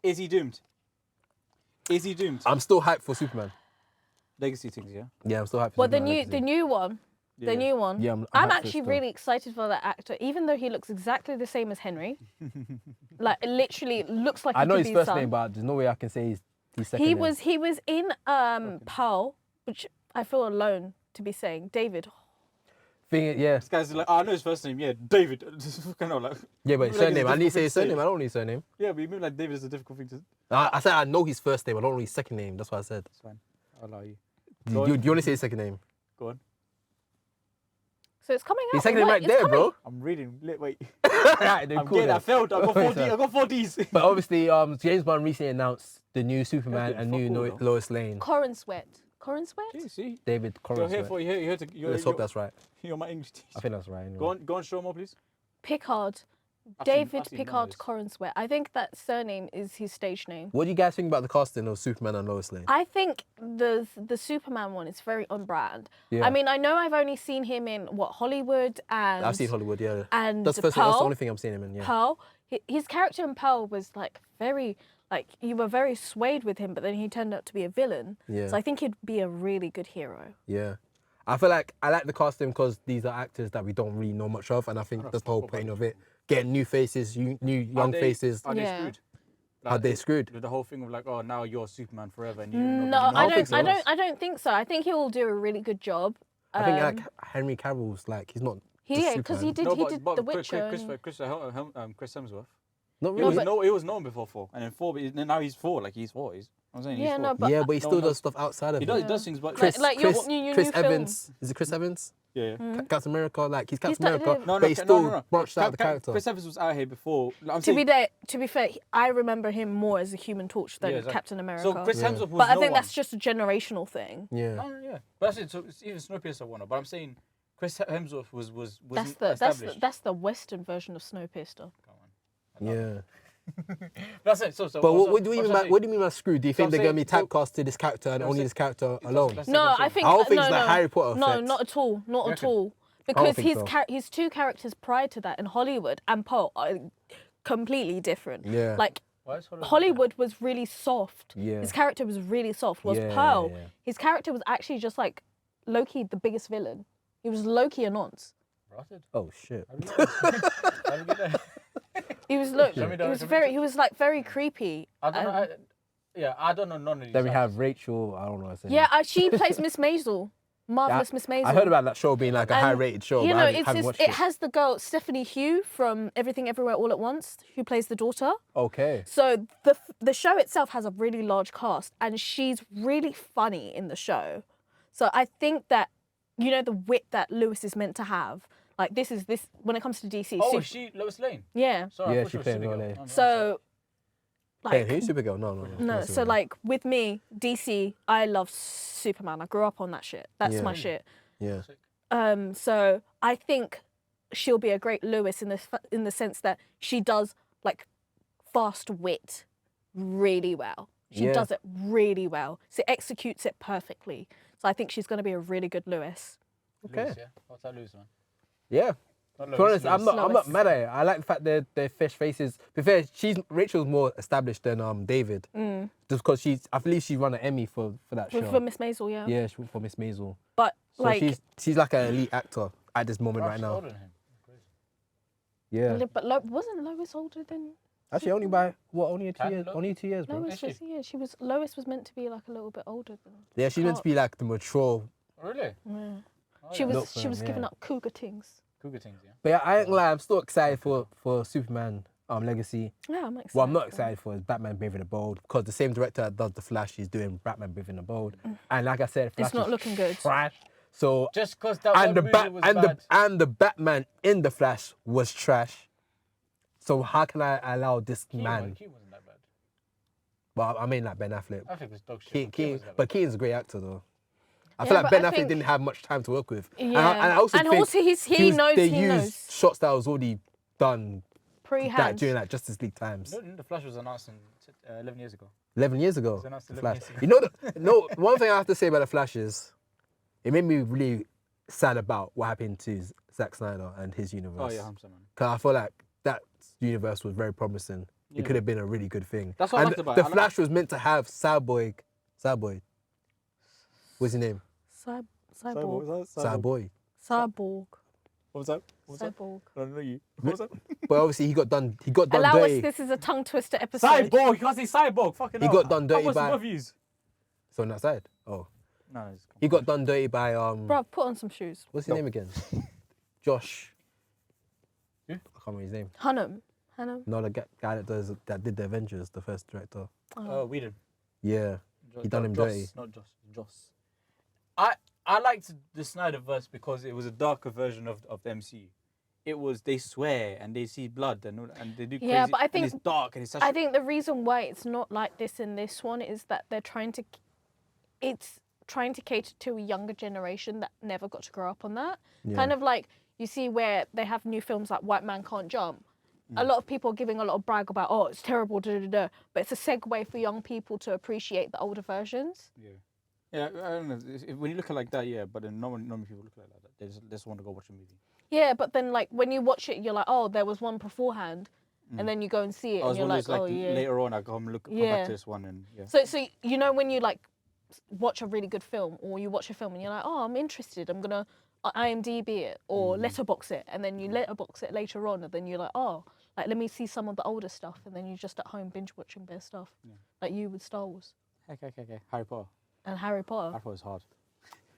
Is he doomed? Is he doomed? I'm still hyped for Superman. Legacy things, yeah. Yeah, I'm still hyped for Well, Superman. the new one. Yeah. The new one. Yeah, I'm I'm hyped for it actually still. really excited for that actor, even though he looks exactly the same as Henry. Like, literally looks like I he know could his be first son. name, but there's no way I can say his second He name. was in Pearl, which I feel alone to be saying. David. Yeah. This guy's like, oh, I know his first name, yeah, David. kind of like, Yeah, but maybe his like it's a surname. I need to difficult say his thing surname. I don't need his surname. Yeah, but you mean like David is a difficult thing to... I said I know his first name. I don't know his second name. That's what I said. It's fine. I'll allow you. Do you want to say his second name? Go on. So it's coming out. His second name Wait, right it's there, coming. bro. I'm reading. Wait. Right, then I'm cool getting. I then. failed. I got 4D. I got 4Ds. But obviously, James Bond recently announced the new Superman Okay, and fuck new all, though. Lois Lane. Corin Sweat. See? David You're here Corenswet. for... You're here to... Let's hope that's right. You're my English teacher. I think that's right. Anyway. Go on, show more, please. Picard. I've seen David none of Picard this. Corenswet. I think that surname is his stage name. What do you guys think about the casting of Superman and Lois Lane? I think the Superman one is very on brand. Yeah. I mean, I know I've only seen him in Hollywood and I've seen Hollywood, yeah. and That's the first. Pearl. That's the only thing I'm seeing him in. Yeah. Pearl. His character in Pearl was like very you were very swayed with him, but then he turned out to be a villain. Yeah. So I think he'd be a really good hero. Yeah. I feel like I like the casting because these are actors that we don't really know much of, and I think that's the whole point of it. Getting new faces, new young faces. Are they Yeah. screwed? Are they screwed? The whole thing of like, oh, now you're Superman forever. And No, I don't think so. I don't think so. I think he will do a really good job. I think like Henry Cavill's like he's not. Because he did The Chris Witcher. and- Chris Hemsworth. Not It really. was it was known before 4, and then 4, but now he's 4. Like he's 4. I'm saying Yeah, he's 4. no, but yeah, but he no still one does knows. stuff outside of He it. does, he does things, but Chris, Like your Chris, new Chris film. Evans. Is it Chris Evans? yeah. Captain America, like he's Captain done- America, no, but he still branched out the character. Chris Evans was out here before. I'm To saying, be fair, I remember him more as a Human Torch than Yeah, exactly. Captain America. So Chris Hemsworth was but I no think one. that's just a generational thing. Yeah. No, yeah. But that's it. So it's even Snowpiercer one. But I'm saying Chris Hemsworth wasn't That's established. the Western version of Snowpiercer. Yeah. That's it. So But what do you mean by what do you mean by screwed? Do you think I'm they're gonna be saying- typecast to this character and only this character alone? No, I think I don't think no, it's no, like Harry Potter No, effect. not at all, not You at reckon? all. Because think so. his two characters prior to that in Hollywood and Pearl are completely different. Yeah. Like Why is Hollywood was really soft. Yeah. His character was really soft. Was Yeah, Pearl? yeah. His character was actually just like Loki, the biggest villain. He was Loki a nonce. Oh shit. He was look. Let me know, He was let me very. check. He was like very creepy. I don't know. I don't know none of these. Then we actors. have Rachel. I don't know. What's her Yeah, name. she plays Miss Maisel. Marvelous Miss Maisel. I heard about that show being like a And, high-rated show. You but know, I it's haven't just, watched it has the girl Stephanie Hugh from Everything Everywhere All at Once, who plays the daughter. Okay. So the show itself has a really large cast, and she's really funny in the show. So I think that, you know, the wit that Lewis is meant to have. Like this when it comes to DC. Oh, is she Lois Lane? Yeah. Sorry, Yeah, I thought she was played Supergirl. Lois Lane. No, no, So, Hey, like, who's Supergirl? No. no. So like with me, DC, I love Superman. I grew up on that shit. That's Yeah. my shit. Yeah. So I think she'll be a great Lewis in the sense that she does like fast wit really well. She Yeah. does it really well. She executes it perfectly. So I think she's going to be a really good Lewis. Okay. Lewis, yeah. What's that Lewis, man? Yeah. Not To be honest, I'm not Lois. mad at it. I like the fact that their fish faces. To be fair, Rachel's more established than David. Just because I believe she won an Emmy for that show. For Miss Maisel, yeah. Yeah, she went for Miss Maisel. But So like, she's like an elite actor at this moment Right right now. older than him. Crazy. Yeah. but wasn't Lois older than Actually, only by what? Only 2 Kind years. of. Only 2 years, bro. Lois? Is she? Yeah, Lois was meant to be like a little bit older than. Yeah, she's meant to be like the mature. Really? Yeah. Oh, She yeah. was Not for she was him, giving yeah. up cougar things. Cougar things, yeah. But yeah, I ain't gonna lie. I'm still excited for Superman Legacy. Yeah, I'm excited. What I'm not for it. excited for is Batman Brave and the Bold because the same director that does The Flash is doing Batman Brave and the Bold. And like I said, Flash It's not is looking good. trash. So Just because that and the one bat movie was bad. and the Batman in The Flash was trash. So how can I allow this Keaton man? wasn't that bad. Well, I mean like Ben Affleck. I think it was dog shit. But Keaton's a great actor though. I Yeah, feel like but Ben I Affleck think- didn't have much time to work with. Yeah. And I also And think also he knows- they he used knows. shots that was already done Pre-hand. during like Justice League times. The Flash was announced 11 years ago. 11 years ago. was announced The 11 Flash. years ago. You know, one thing I have to say about The Flash is it made me really sad about what happened to Zack Snyder and his universe. Oh yeah, 100%, man. Because I feel like that universe was very promising. it could have been a really good thing. That's what I and liked about the it. Flash was meant to have Cyborg. What's his name? Cyborg. Cyborg. Cyborg. What was that? Cyborg. I don't know you. What was that? But obviously he got done. He got done Allow dirty. us. This is a tongue twister episode. Cyborg. You can't say cyborg. Fucking He hell. got done dirty What's by. the views? So on that side. Oh, No, he got done dirty by Bruv, put on some shoes. What's his name again? Josh. Yeah? I can't remember his name. Hunnam. No, the guy that did the Avengers, the first director. Oh, Whedon. Yeah, he done him dirty. Not Joss. I liked the Snyderverse because it was a darker version of the MCU. It was they swear and they see blood and they do crazy. Yeah, but I and think it's dark and it's such. I think the reason why it's not like this in this one is that it's trying to cater to a younger generation that never got to grow up on that. Yeah. Kind of like you see where they have new films like White Man Can't Jump. A lot of people are giving a lot of brag about, oh, it's terrible, but it's a segue for young people to appreciate the older versions. Yeah, I don't know. When you look at it like that, yeah, but then normally people look at it like that. They just want to go watch a movie. Yeah, but then like when you watch it, you're like, oh, there was one beforehand, and then you go and see it, and you're like, oh yeah. Later on, I come back to this one and yeah. So you know when you like watch a really good film, or you watch a film and you're like, oh, I'm interested, I'm gonna IMDb it or letterbox it, and then you letterbox it later on, and then you're like, oh, like let me see some of the older stuff, and then you're just at home binge watching their stuff, like you with Star Wars. Okay. Harry Potter. And Harry Potter. Harry Potter's hard.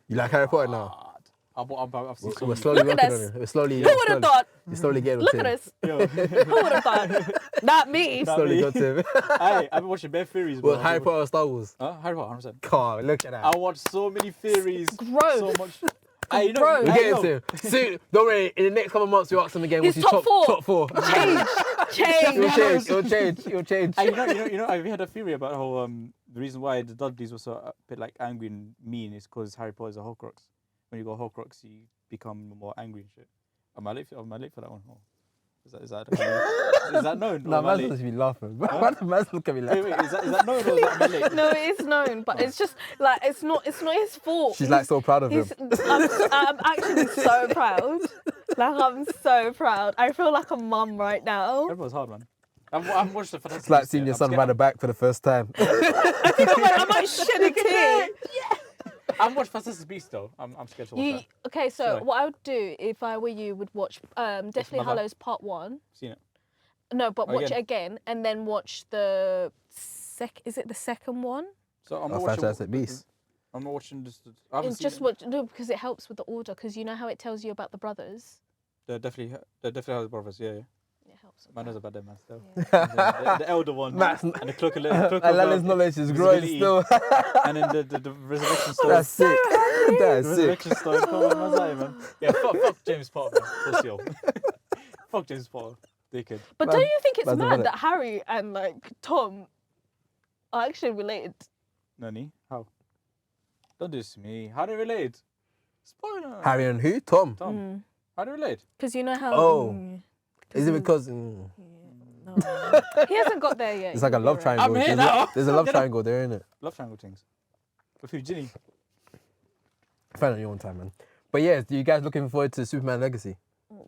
You like Harry Potter now? I've seen We're slowly Look at working us. on it. We're slowly. Who would have thought? You're slowly getting Look on at to us. Who would have thought? Not me. Slowly got to him. I've been watching bare theories. Bro. Well, Harry Potter or Star Wars? Harry Potter, 100%. God, look at that. I watched so many theories. Growth. So much. Growth. We're getting to him. Soon, don't worry, in the next couple of months, we'll ask him again. He's What's his top four. Top 4. Change. It'll change. I've had a theory about how the reason why the Dudleys were so a bit like angry and mean is because Harry Potter is a Horcrux. When you go Horcrux, you become more angry and shit. Am I late for that one? Oh. Is that known? No, Or am I man's late? supposed to be laughing. Why the man's look at me like Wait, is that known or is that am I late? No, it is known, but it's just like it's not his fault. She's like so proud of him. I'm actually so proud. Like I'm so proud. I feel like a mum right now. Everyone's hard, man. I've watched the Fantastic It's like Beasts, seeing yeah. your I'm son scared- ride a bike for the first time. I might shed a tear. I've watched Fantastic Beasts though. I'm scared to watch that. Okay, so Sorry. what I would do if I were you would watch Deathly Mother. Hallows Part 1. Seen it. No, but watch Again? it again and then watch the is it the second one? So I'm Oh, not watching. Fantastic Beasts. I'm not watching this. I haven't It's seen just it. watch no because it helps with the order because you know how it tells you about the brothers. They're definitely has brothers. Yeah. It helps. with Man knows that. about them, man. Still. Yeah. the elder one. Matt's- and the cloak of Alana's knowledge is growing visibility. still. And then the resurrection stone. That's sick. The That's sick. resurrection stone. Come on, man's eye, man. Yeah, fuck James Potter, man. Pussy hole. Fuck James Potter. Dickhead. But Man- don't you think it's man's a mad minute. that Harry and like Tom are actually related? Nani? How? Don't do this to me. How they relate? Spoiler. Harry and who? Tom. Tom. How they relate? Because you know how. Oh. Mm, Is it because no. He hasn't got there yet. it's like a love You're triangle? I'm here There's now. there's a love triangle there, isn't it? Love triangle things. With who? Ginny? Find out your own time, man. But yeah, you guys looking forward to Superman Legacy?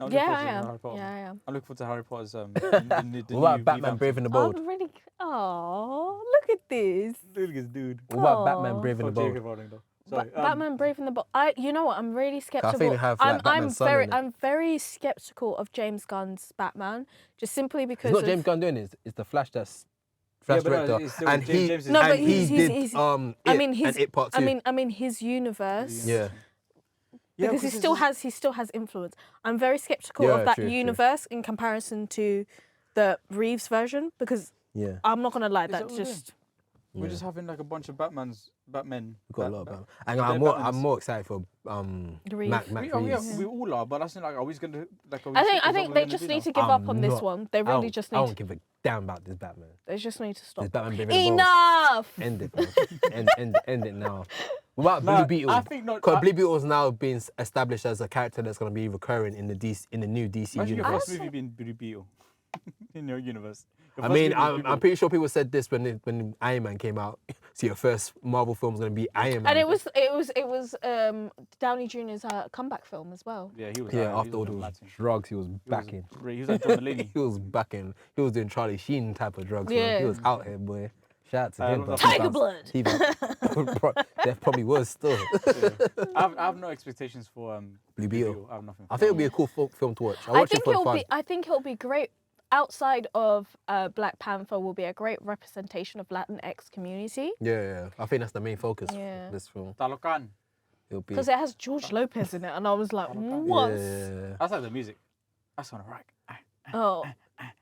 I'm Yeah, looking I forward to am. Harry Potter. Yeah, I am. I'm looking forward to Harry Potter's the What new about Batman revamped- Brave and the Bold? I'm really. Oh, look at this. Look at this dude. What about Aw. Batman Brave and the Fuck Bold? J.K. Rowling though. Sorry. Batman Brave and the Bold. You know what? I'm really skeptical. they have, like, I'm Batman's son very, in it. I'm very skeptical of James Gunn's Batman, just simply because. It's not of- James Gunn doing it. It's the Flash that's Yeah, Flash but no, director, it's still and James is- No, but and he he's- did he's- It and It Part 2. I mean, his universe. Yeah. Because he still has influence. I'm very skeptical Yeah, of that true. universe in comparison to the Reeves version because Yeah. I'm not gonna lie, that that what we're just We're just having like a bunch of Batmen. We've got a lot of Batman. And They're I'm Batmans. more excited for Reeves. Matt We Reeves. all are, but that's like, are we gonna like? I think they just need to give up on this not- one. They I really don't- just I need don't give a damn about this Batman. they just need to stop. This Batman Brave and the Bold. Enough! End it, man. end it now. What about Nah, Blue Beetle? I think not- Because I- Blue Beetle is now being established as a character that's going to be recurring in the new DC Imagine your universe. first movie being Blue Beetle. in your universe. Your I first mean, movie was I'm pretty sure people said this when Iron Man came out. So your first Marvel film is gonna be Iron Man. And it was Downey Jr.'s comeback film as well. Yeah, he was. Yeah, he after was all a those Latin. drugs he was He was backing. He was like John Mulaney. He was backing. He was doing Charlie Sheen type of drugs. Man. Yeah. He was out here, boy. Shout out to him. Bro. Tiger Blood. There probably was still. I have no expectations for Blue Beetle. I have nothing. I think it'll be a cool film to watch. I'll watch it for the fun. I think it'll be great. Outside of Black Panther, will be a great representation of Latinx community. Yeah. I think that's the main focus Yeah. of this film. Talocan. It'll be. Because it has George Lopez in it, and I was like, what? Yeah. That's like the music. That's on a rack. Oh,